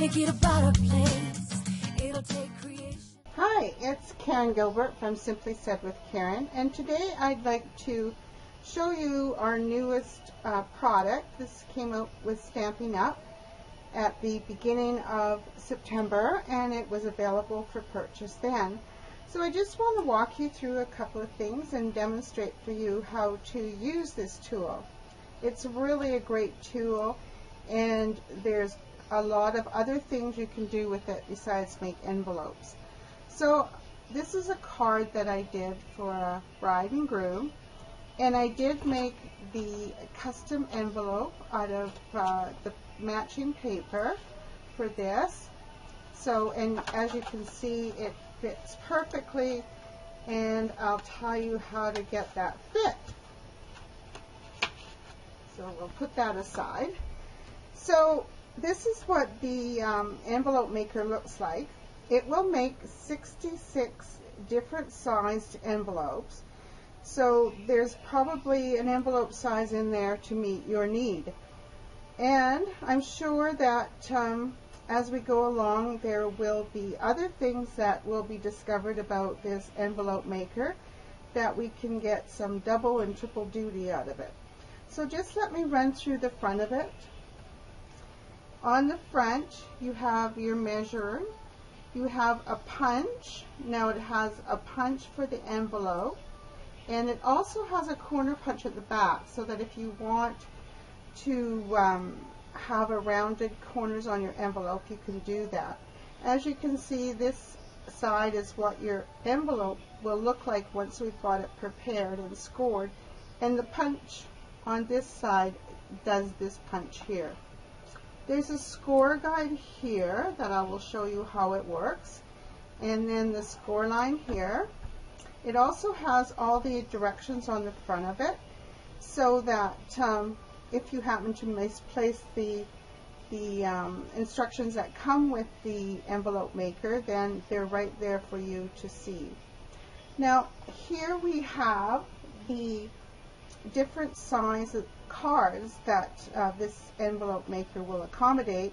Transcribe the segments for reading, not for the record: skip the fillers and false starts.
make it a better place. It'll take creation. Hi, it's Karen Gilbert from Simply Said with Karen, and today I'd like to show you our newest product. This came out with Stampin' Up! At the beginning of September, and it was available for purchase then. So I just want to walk you through a couple of things and demonstrate for you how to use this tool. It's really a great tool, and there's a lot of other things you can do with it besides make envelopes. So this is a card that I did for a bride and groom, and I did make the custom envelope out of the matching paper for this. So, and as you can see, it fits perfectly, and I'll tell you how to get that fit. So we'll put that aside. So this is what the envelope maker looks like. It will make 66 different sized envelopes. So there's probably an envelope size in there to meet your need. And I'm sure that as we go along, there will be other things that will be discovered about this envelope maker, that we can get some double and triple duty out of it. So just let me run through the front of it. On the front, you have your measure. You have a punch. Now it has a punch for the envelope, and it also has a corner punch at the back, so that if you want to have a rounded corners on your envelope, you can do that. As you can see, this side is what your envelope will look like once we've got it prepared and scored, and the punch on this side does this punch here. There's a score guide here that I will show you how it works, and then the score line here. It also has all the directions on the front of it, so that if you happen to misplace the instructions that come with the envelope maker, then they're right there for you to see. Now here we have the different size of cards that this envelope maker will accommodate,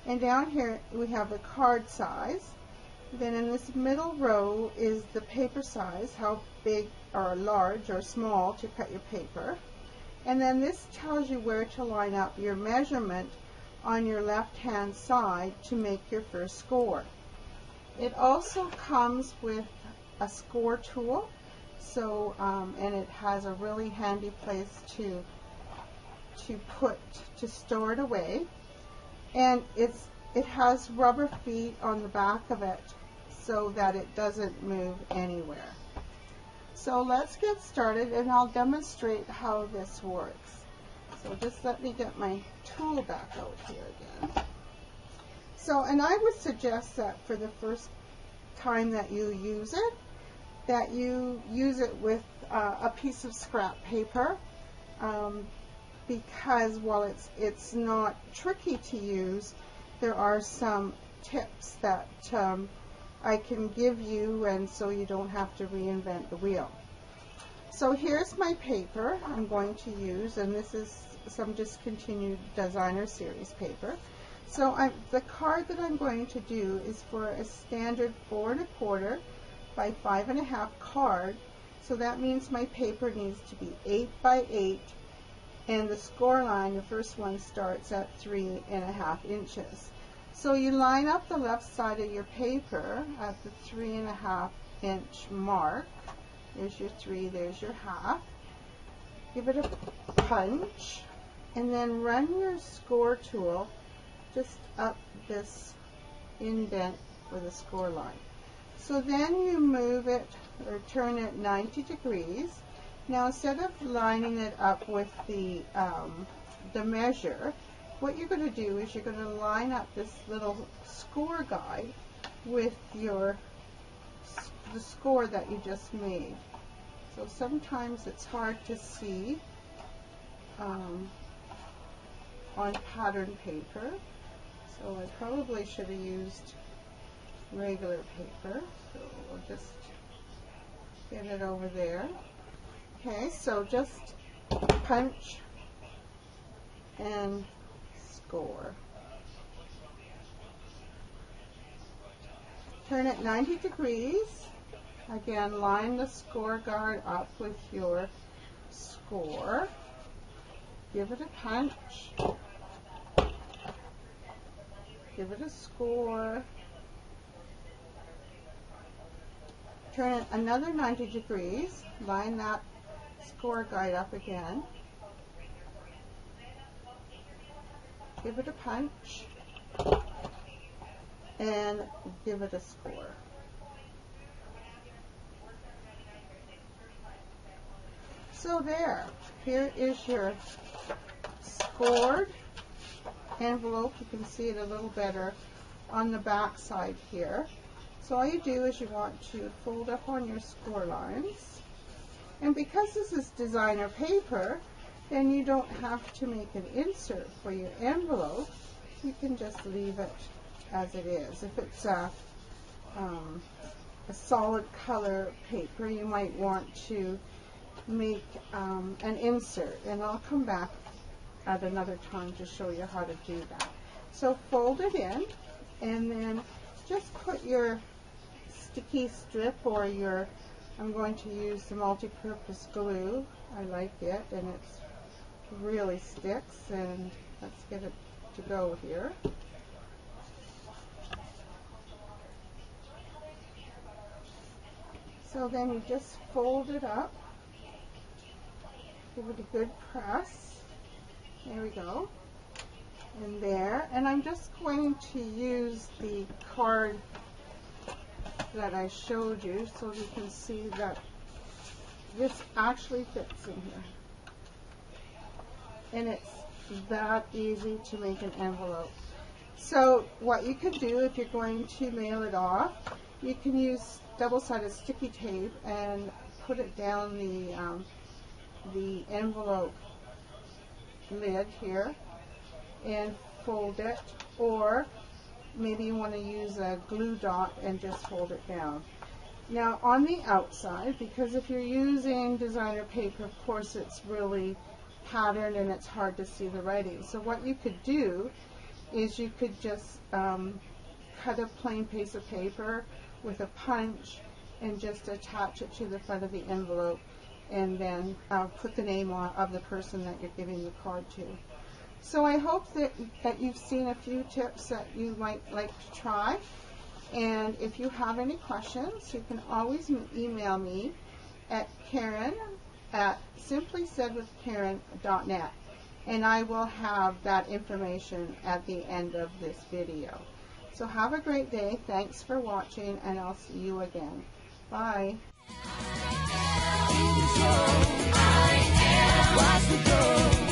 and down here we have the card size. Then in this middle row is the paper size, how big or large or small to cut your paper. And then this tells you where to line up your measurement on your left hand side to make your first score. It also comes with a score tool, so and it has a really handy place to store it away, and it has rubber feet on the back of it so that it doesn't move anywhere. So let's get started, and I'll demonstrate how this works. So just let me get my tool back out here again. So, and I would suggest that for the first time that you use it, that you use it with a piece of scrap paper, because while it's not tricky to use, there are some tips that I can give you, and so you don't have to reinvent the wheel. So here's my paper I'm going to use, and this is some discontinued designer series paper. So the card that I'm going to do is for a standard 4 1/4 by 5 1/2 card. So that means my paper needs to be 8 by 8, and the score line, the first one, starts at 3 1/2 inches. So you line up the left side of your paper at the 3 1/2 inch mark. There's your 3, there's your half. Give it a punch, and then run your score tool just up this indent for the score line. So then you move it or turn it 90 degrees. Now instead of lining it up with the measure, what you're going to do is you're going to line up this little score guide with the score that you just made. So sometimes it's hard to see on pattern paper, so I probably should have used regular paper. So we'll just get it over there. Okay, so just punch and score. Turn it 90 degrees. Again, line the score guard up with your score. Give it a punch. Give it a score. Turn it another 90 degrees. Line that score guide up again. Give it a punch. And give it a score. So there, here is your scored envelope. You can see it a little better on the back side here. So all you do is you want to fold up on your score lines. And because this is designer paper, then you don't have to make an insert for your envelope. You can just leave it as it is. If it's a solid color paper, you might want to make an insert, and I'll come back at another time to show you how to do that. So fold it in, and then just put your sticky strip or your, I'm going to use the multi-purpose glue. I like it, and it's really sticks, and let's get it to go here. So then you just fold it up. Give it a good press. There we go. And there. And I'm just going to use the card that I showed you so you can see that this actually fits in here. And it's that easy to make an envelope. So what you could do if you're going to mail it off, you can use double-sided sticky tape and put it down the envelope lid here and fold it, or maybe you want to use a glue dot and just fold it down. Now on the outside, because if you're using designer paper, of course it's really patterned and it's hard to see the writing. So what you could do is you could just cut a plain piece of paper with a punch and just attach it to the front of the envelope, and then put the name of the person that you're giving the card to. So I hope that you've seen a few tips that you might like to try. And if you have any questions, you can always email me at Karen@simplysaidwithkaren.net, and I will have that information at the end of this video. So have a great day. Thanks for watching, and I'll see you again. Bye. I am. Watch the go.